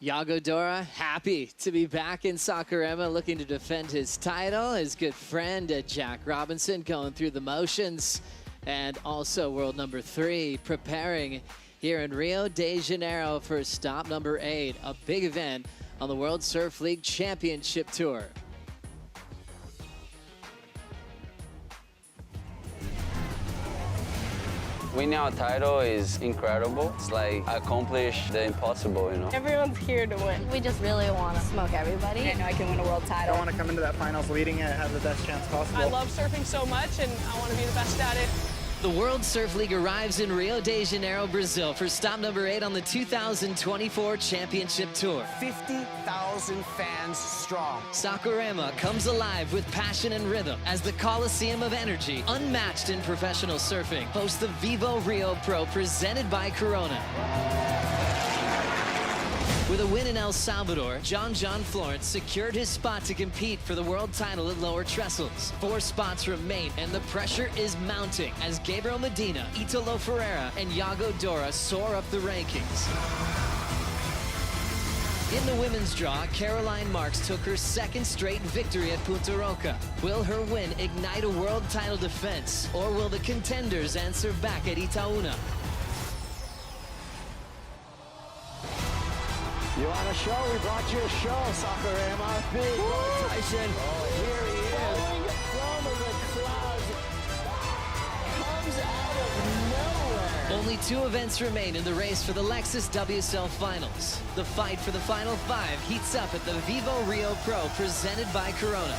Yago Dora, happy to be back in Saquarema, looking to defend his title. His good friend, Jack Robinson, going through the motions. And also world number 3, preparing here in Rio de Janeiro for stop number 8, a big event on the World Surf League Championship Tour. Winning our title is incredible. It's like accomplish the impossible, you know. Everyone's here to win. We just really want to smoke everybody. I know I can win a world title. I want to come into that finals leading it, have the best chance possible. I love surfing so much, and I want to be the best at it. The World Surf League arrives in Rio de Janeiro, Brazil for stop number 8 on the 2024 Championship Tour. 50,000 fans strong. Saquarema comes alive with passion and rhythm as the Coliseum of energy, unmatched in professional surfing, hosts the Vivo Rio Pro presented by Corona. With a win in El Salvador, John Florence secured his spot to compete for the world title at lower trestles. 4 spots remain, and the pressure is mounting as Gabriel Medina, Italo Ferreira, and Yago Dora soar up the rankings. In the women's draw, Caroline Marks took her 2nd straight victory at Punta Roca. Will her win ignite a world title defense, or will the contenders answer back at Itaúna? You want a show? We brought you a show, Saquarema. Big Mike Tyson. Here he is. Falling from the clouds. Comes out of nowhere. Only 2 events remain in the race for the Lexus WSL Finals. The fight for the Final 5 heats up at the Vivo Rio Pro presented by Corona.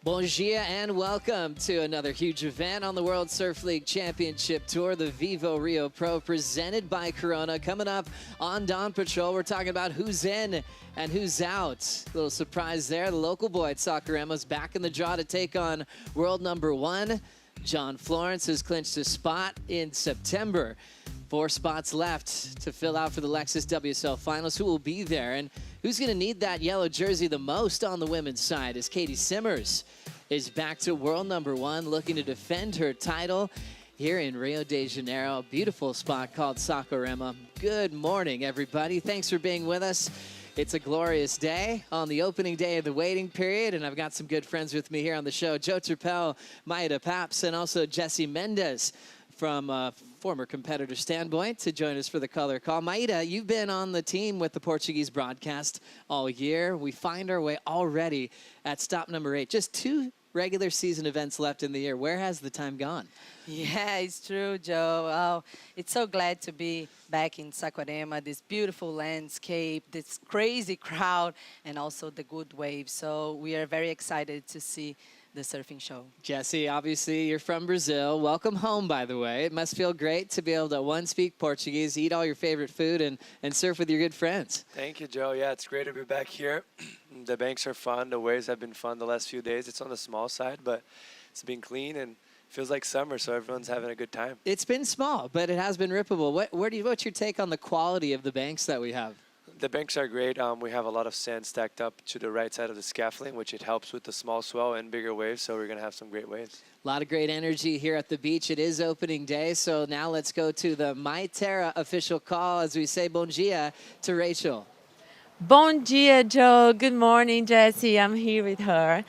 Bon dia and welcome to another huge event on the World Surf League Championship Tour, the Vivo Rio Pro presented by Corona. Coming up on Dawn Patrol, we're talking about who's in and who's out. A little surprise there. The local boy at Saquarema's back in the draw to take on world number 1. John Florence has clinched a spot in September. 4 spots left to fill out for the Lexus WSL Finals. Who will be there and who's going to need that yellow jersey the most on the women's side as Katie Simmers is back to world number 1, looking to defend her title here in Rio de Janeiro. A beautiful spot called Saquarema. Good morning, everybody. Thanks for being with us. It's a glorious day on the opening day of the waiting period, and I've got some good friends with me here on the show. Joe Turpel, Maida Paps, and also Jesse Mendez from a former competitor standpoint to join us for the color call. Maida, you've been on the team with the Portuguese broadcast all year. We find our way already at stop number 8. Just 2 regular season events left in the year. Where has the time gone? Yeah, it's true, Joe. Oh, it's so glad to be back in Saquarema, this beautiful landscape, this crazy crowd, and also the good waves. So we are very excited to see the surfing show. Jesse, obviously you're from Brazil. Welcome home, by the way. It must feel great to be able to, 1, speak Portuguese, eat all your favorite food, and surf with your good friends. Thank you, Joe. Yeah, it's great to be back here. The banks are fun. The waves have been fun the last few days. It's on the small side, but it's been clean and feels like summer, so everyone's having a good time. It's been small, but it has been rippable. What's your take on the quality of the banks that we have? The banks are great. We have a lot of sand stacked up to the right side of the scaffolding, which it helps with the small swell and bigger waves, so we're going to have some great waves. A lot of great energy here at the beach. It is opening day, so now let's go to the My Terra official call as we say bon dia to Rachel. Bon dia, Joe. Good morning, Jesse. I'm here with her.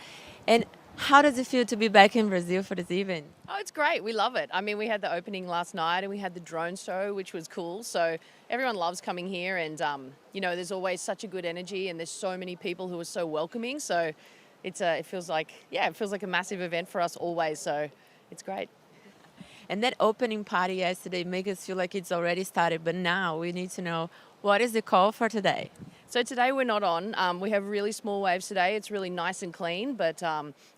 And how does it feel to be back in Brazil for this event? Oh, it's great. We love it. I mean, we had the opening last night and we had the drone show, which was cool. So everyone loves coming here and, you know, there's always such a good energy and there's so many people who are so welcoming. So it feels like a massive event for us always. So it's great. And that opening party yesterday made us feel like it's already started. But now we need to know, what is the call for today? So today we're not on. We have really small waves today. It's really nice and clean, but,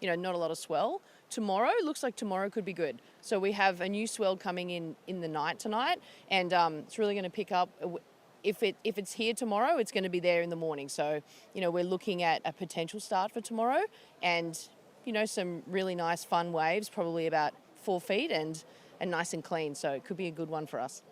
you know, not a lot of swell. tomorrow looks like tomorrow could be good. So we have a new swell coming in the night tonight, and it's really going to pick up. If it's here tomorrow, it's going to be there in the morning. So, you know, we're looking at a potential start for tomorrow, and, you know, some really nice fun waves, probably about 4 feet and nice and clean. So it could be a good one for us.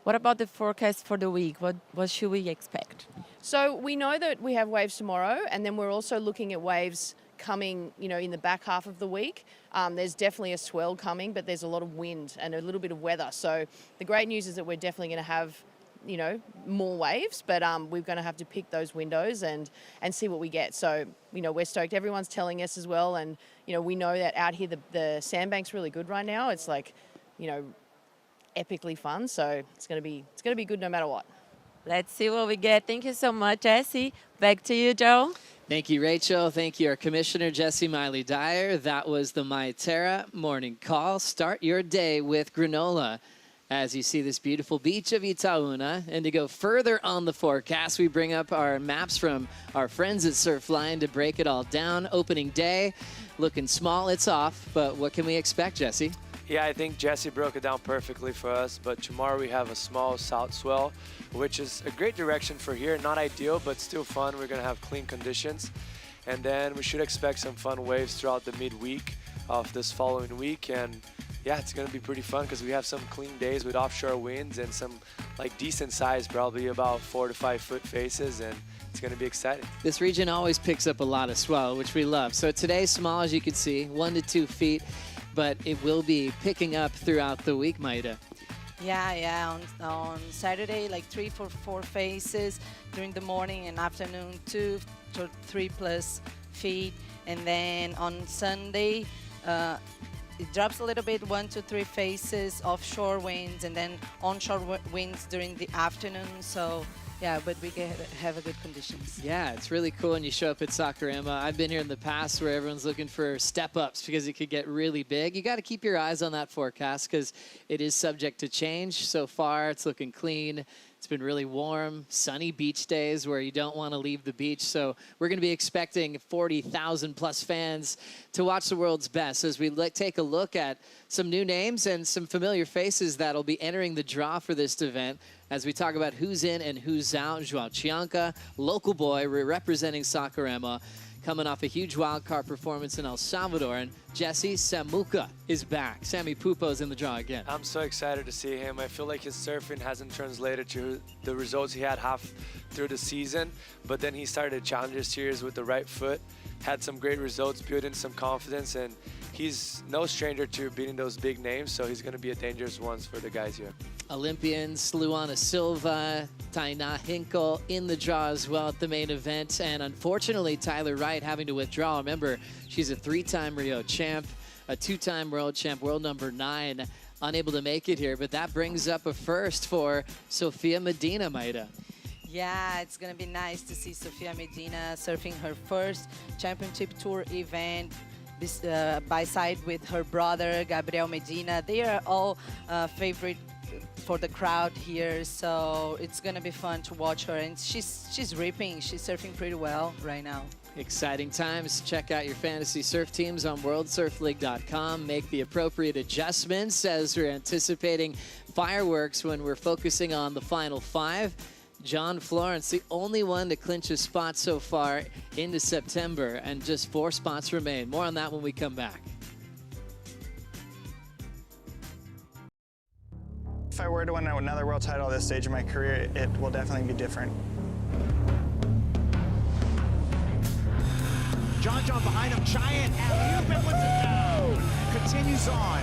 What about the forecast for the week? What should we expect? So we know that we have waves tomorrow, and then we're also looking at waves coming, you know, in the back half of the week. There's definitely a swell coming, but there's a lot of wind and a little bit of weather. So the great news is that we're definitely going to have, you know, more waves, but we're going to have to pick those windows and see what we get. So, you know, we're stoked. Everyone's telling us as well, and, you know, we know that out here the sandbank's really good right now. It's like, you know, epically fun. So it's going to be good no matter what. Let's see what we get. Thank you so much, Jessie. Back to you, Joe. Thank you, Rachel. Thank you, our Commissioner, Jessie Miley-Dyer. That was the MyTerra Morning Call. Start your day with granola as you see this beautiful beach of Itaúna. And to go further on the forecast, we bring up our maps from our friends at Surfline to break it all down. Opening day, looking small, it's off. But what can we expect, Jesse? Yeah, I think Jesse broke it down perfectly for us, but tomorrow we have a small south swell, which is a great direction for here. Not ideal, but still fun. We're going to have clean conditions. And then we should expect some fun waves throughout the midweek of this following week. And yeah, it's going to be pretty fun because we have some clean days with offshore winds and some like decent size, probably about 4 to 5 foot faces. And it's going to be exciting. This region always picks up a lot of swell, which we love. So today, small, as you can see, 1 to 2 feet. But it will be picking up throughout the week, Maida. Yeah. On Saturday, like 3 or 4 faces during the morning and afternoon, 2 to 3 plus feet. And then on Sunday, it drops a little bit, 1 to 3 faces, offshore winds, and then onshore winds during the afternoon. So yeah, but we have a good conditions. Yeah, it's really cool when you show up at Saquarema. I've been here in the past where everyone's looking for step-ups because it could get really big. You got to keep your eyes on that forecast because it is subject to change. So far, it's looking clean. It's been really warm, sunny beach days where you don't want to leave the beach. So we're going to be expecting 40,000 plus fans to watch the world's best as we take a look at some new names and some familiar faces that'll be entering the draw for this event as we talk about who's in and who's out. João Chianca, local boy representing Saquarema, coming off a huge wildcard performance in El Salvador. And Jesse Samuka is back. Sammy Pupo's in the draw again. I'm so excited to see him. I feel like his surfing hasn't translated to the results he had half through the season, but then he started Challenger Series with the right foot, had some great results, building some confidence, and he's no stranger to beating those big names, so he's going to be a dangerous one for the guys here. Olympians Luana Silva, Tainá Hinkle in the draw as well at the main event. And unfortunately, Tyler Wright having to withdraw. Remember, she's a 3-time Rio champ, a 2-time world champ, world number 9, unable to make it here. But that brings up a first for Sofia Medina, Maida. Yeah, it's going to be nice to see Sofia Medina surfing her first championship tour event by side with her brother, Gabriel Medina. They are all favorite for the crowd here, so it's gonna be fun to watch her, and she's ripping. She's surfing pretty well right now. Exciting times. Check out your fantasy surf teams on worldsurfleague.com. Make the appropriate adjustments as we're anticipating fireworks when we're focusing on the final 5. John Florence, the only one to clinch a spot so far into September, and just 4 spots remain. More on that when we come back. If I were to win another world title at this stage of my career, it will definitely be different. John behind him, giant alley-oop and puts it down. Continues on.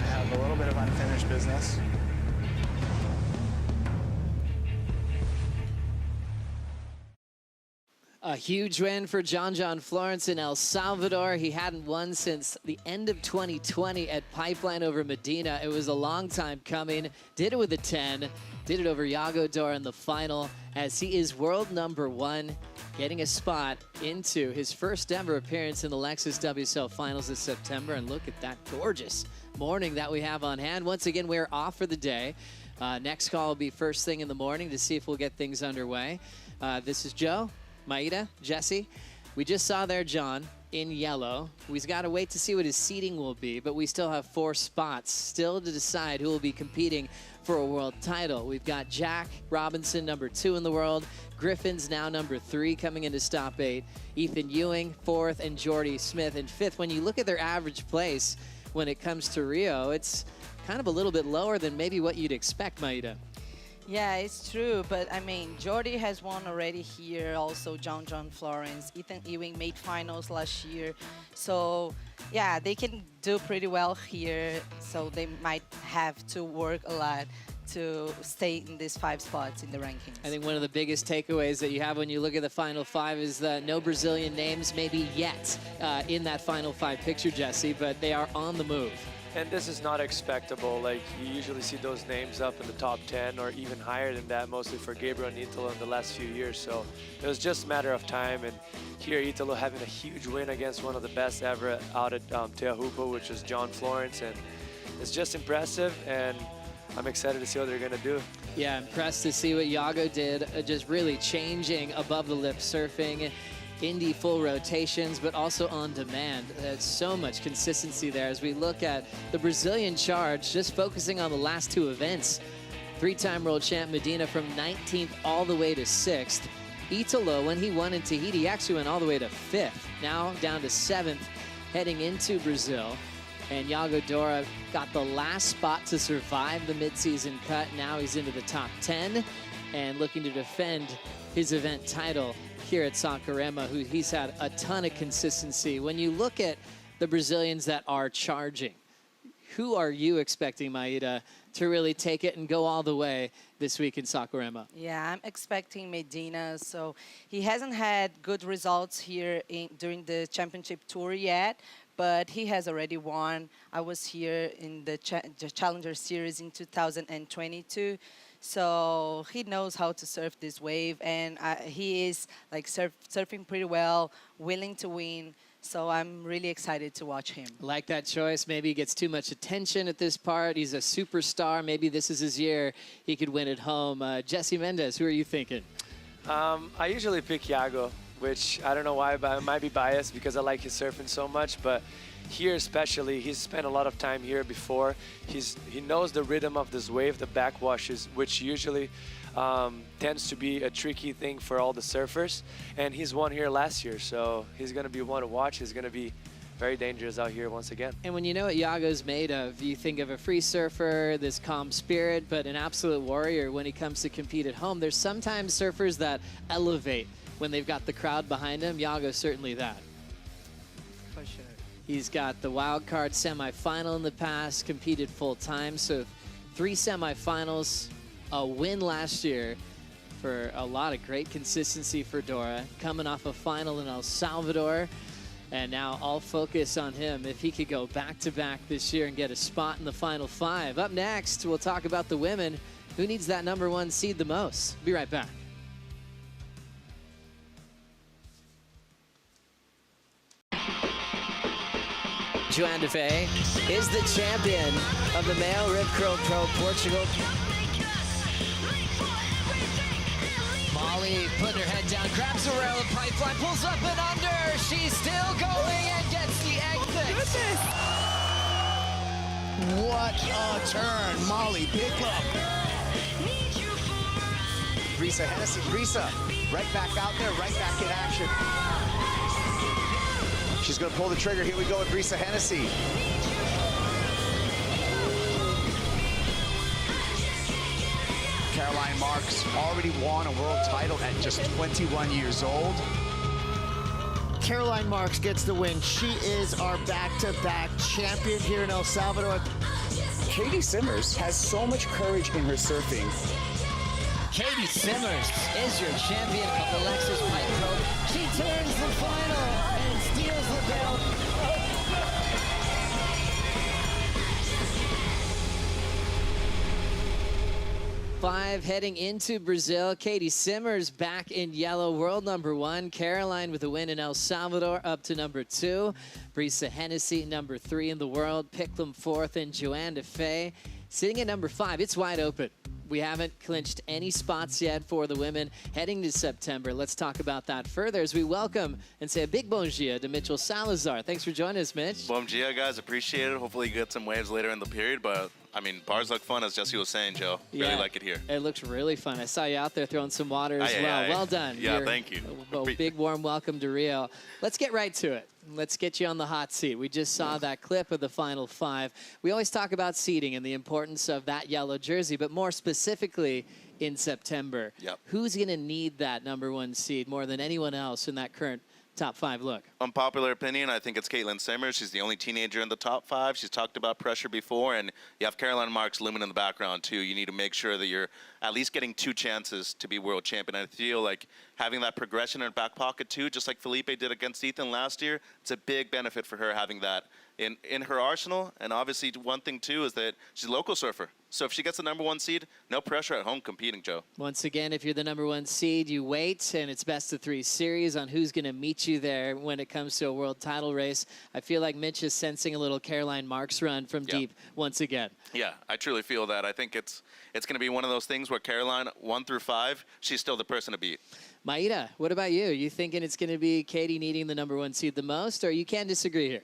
I have a little bit of unfinished business. A huge win for John Florence in El Salvador. He hadn't won since the end of 2020 at Pipeline over Medina. It was a long time coming. Did it with a 10. Did it over Yago Dor in the final as he is world number 1, getting a spot into his first ever appearance in the Lexus WSL Finals this September. And look at that gorgeous morning that we have on hand. Once again, we're off for the day. Next call will be first thing in the morning to see if we'll get things underway. This is Joe, Maida, Jesse. We just saw there John in yellow. We've got to wait to see what his seating will be, but we still have 4 spots still to decide who will be competing for a world title. We've got Jack Robinson, number 2 in the world. Griffin's now number 3 coming into stop 8. Ethan Ewing, 4th, and Jordy Smith in 5th. When you look at their average place when it comes to Rio, it's kind of a little bit lower than maybe what you'd expect, Maida. Yeah, it's true, but I mean, Jordy has won already here, also John Florence. Ethan Ewing made finals last year. So, yeah, they can do pretty well here, so they might have to work a lot to stay in these 5 spots in the rankings. I think one of the biggest takeaways that you have when you look at the final 5 is that no Brazilian names maybe yet in that final 5 picture, Jesse, but they are on the move. And this is not expectable. Like, you usually see those names up in the top 10 or even higher than that, mostly for Gabriel and Italo in the last few years. So it was just a matter of time. And here, Italo having a huge win against one of the best ever out at Teahupo, which is John Florence. And it's just impressive. And I'm excited to see what they're going to do. Yeah, impressed to see what Iago did, just really changing above the lip surfing. Indy full rotations, but also on demand. There's so much consistency there as we look at the Brazilian charge, just focusing on the last 2 events. 3-time world champ Medina from 19th all the way to 6th. Italo, when he won in Tahiti, actually went all the way to 5th. Now down to 7th, heading into Brazil. And Iago Dora got the last spot to survive the midseason cut. Now he's into the top 10 and looking to defend his event title here at Saquarema, who he's had a ton of consistency. When you look at the Brazilians that are charging, who are you expecting, Maida, to really take it and go all the way this week in Saquarema? Yeah, I'm expecting Medina. So he hasn't had good results here during the championship tour yet, but he has already won. I was here in the Challenger Series in 2022. So he knows how to surf this wave, and he is like surfing pretty well, willing to win. So I'm really excited to watch him. Like that choice. Maybe he gets too much attention at this part. He's a superstar. Maybe this is his year. He could win at home. Jesse Mendez, who are you thinking? I usually pick Iago, which I don't know why, but I might be biased because I like his surfing so much. But here especially, he's spent a lot of time here before. He knows the rhythm of this wave, the backwashes, which usually tends to be a tricky thing for all the surfers. And he's won here last year, so he's going to be one to watch. He's going to be very dangerous out here once again. And when you know what Iago's made of, you think of a free surfer, this calm spirit, but an absolute warrior when he comes to compete at home. There's sometimes surfers that elevate when they've got the crowd behind them. Iago's certainly that. For sure. He's got the wild card semifinal in the past, competed full time, so 3 semifinals, a win last year for a lot of great consistency for Dora, coming off a final in El Salvador, and now all focus on him if he could go back-to-back this year and get a spot in the final 5. Up next, we'll talk about the women. Who needs that #1 seed the most? Be right back. Joanne Defay is the champion of the male Rio Pro Portugal. Molly putting her head down, grabs a rail of pipeline, pulls up and under. She's still going and gets the exit. What a turn. Molly Pickup. Brisa Hennessy. Brisa right back out there, right back in action. She's going to pull the trigger. Here we go with Brisa Hennessy. Caroline Marks already won a world title at just 21 years old. Caroline Marks gets the win. She is our back-to-back champion here in El Salvador. Katie Simmers has so much courage in her surfing. Katie Simmers is your champion of the Lexus Pipe Pro. She turns the final and steals the belt. Five heading into Brazil. Katie Simmers back in yellow, world #1. Caroline with a win in El Salvador, up to #2. Brisa Hennessy, #3 in the world. Picked them 4th, and Joanne Defay Sitting at number 5, it's wide open. We haven't clinched any spots yet for the women heading to September. Let's talk about that further as we welcome and say a big bon dia to Mitchell Salazar. Thanks for joining us, Mitch. Bon dia, guys. Appreciate it. Hopefully you get some waves later in the period, but I mean, bars look fun, as Jesse was saying, Joe. Really like it here. It looks really fun. I saw you out there throwing some water as well. Well done. Yeah, thank you. A big warm welcome to Rio. Let's get right to it. Let's get you on the hot seat. We just saw that clip of the final 5. We always talk about seeding and the importance of that yellow jersey, but more specifically in September. Yep. Who's going to need that number 1 seed more than anyone else in that current top 5 look? Unpopular opinion, I think it's Caitlin Simmer. She's the only teenager in the top 5. She's talked about pressure before, and you have Caroline Marks looming in the background too. You need to make sure that you're at least getting 2 chances to be world champion. I feel like having that progression in her back pocket too, just like Felipe did against Ethan last year, it's a big benefit for her having that in her arsenal. And obviously one thing too is that she's a local surfer. So if she gets the number 1 seed, no pressure at home competing, Joe. Once again, if you're the number 1 seed, you wait, and it's best of 3 series on who's going to meet you there when it comes to a world title race. I feel like Mitch is sensing a little Caroline Marks run from deep once again. Yeah, I truly feel that. I think it's going to be one of those things where Caroline, 1 through 5, she's still the person to beat. Maida, what about you? You thinking it's going to be Katie needing the number 1 seed the most, or you can't disagree here?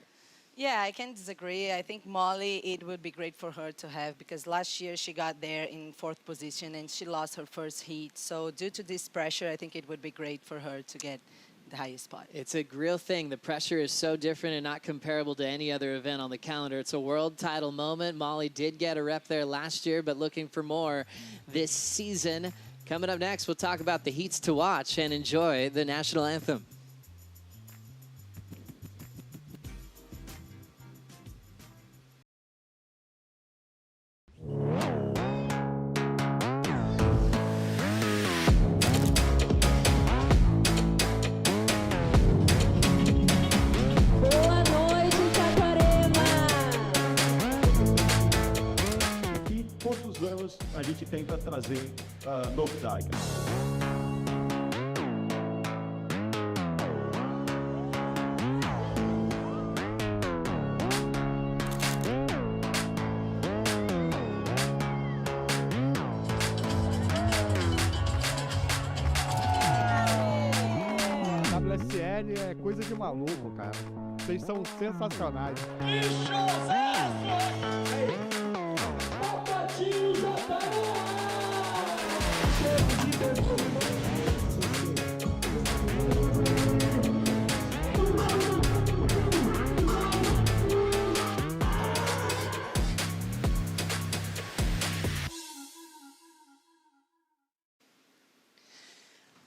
Yeah, I can't disagree. I think Molly, it would be great for her to have, because last year she got there in 4th position and she lost her first heat. So due to this pressure, I think it would be great for her to get the highest spot. It's a real thing. The pressure is so different and not comparable to any other event on the calendar. It's a world title moment. Molly did get a rep there last year, but looking for more this season. Coming up next, we'll talk about the heats to watch and enjoy the national anthem. Todos os anos a gente tenta trazer novidade. WSL é coisa de maluco, cara. Vocês são sensacionais.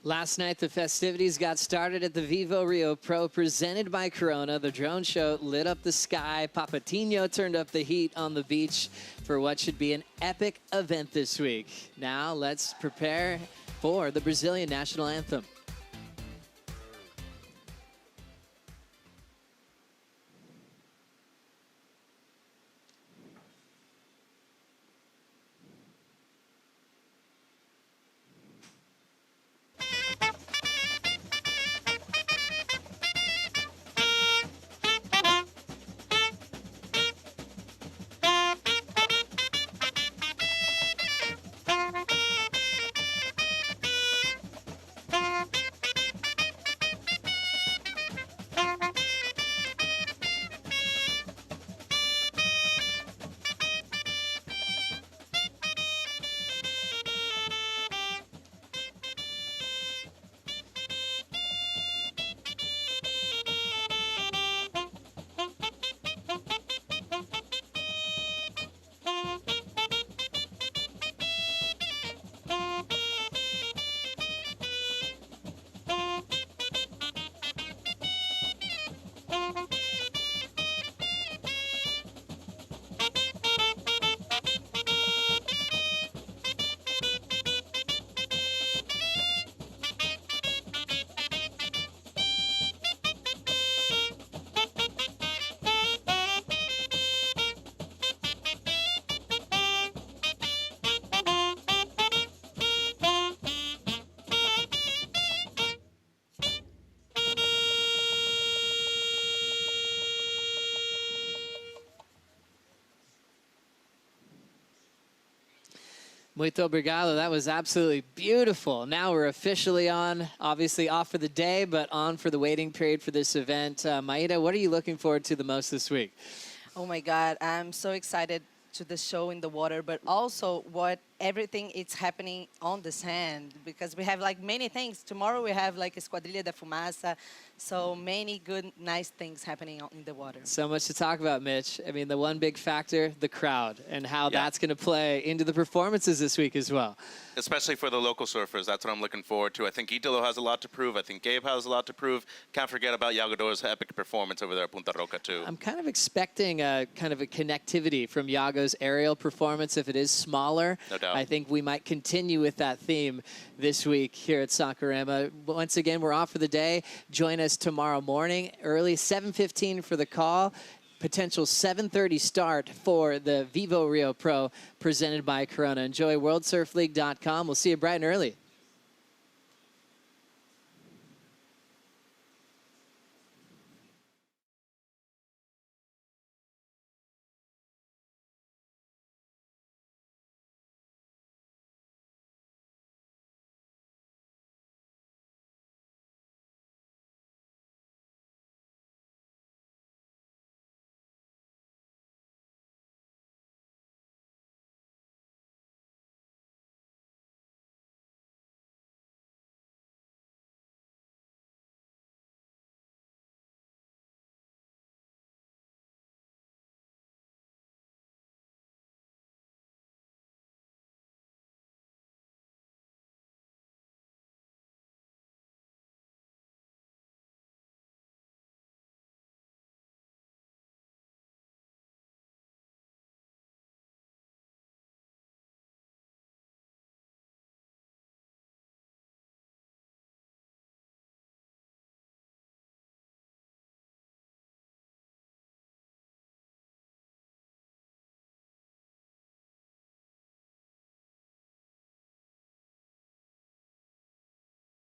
Last night, the festivities got started at the Vivo Rio Pro, presented by Corona. The drone show lit up the sky. Papatino turned up the heat on the beach for what should be an epic event this week. Now, let's prepare for the Brazilian national anthem. Muito obrigado. That was absolutely beautiful. Now we're officially on, obviously off for the day, but on for the waiting period for this event. Maida, what are you looking forward to the most this week? Oh my God, I'm so excited to the show in the water, but also everything is happening on the sand, because we have like many things. Tomorrow we have like Esquadrilha da Fumaça, so many good, nice things happening in the water. So much to talk about, Mitch. I mean, the one big factor, the crowd, and how that's going to play into the performances this week as well. Especially for the local surfers, that's what I'm looking forward to. I think Italo has a lot to prove. I think Gabe has a lot to prove. Can't forget about Yago's epic performance over there at Punta Roca, too. I'm kind of expecting a kind of a connectivity from Yago's aerial performance. If it is smaller, no doubt. I think we might continue with that theme this week here at Saquarema. Once again, we're off for the day. Join us tomorrow morning, early 7:15 for the call. Potential 7:30 start for the Vivo Rio Pro presented by Corona. Enjoy WorldSurfLeague.com. We'll see you bright and early.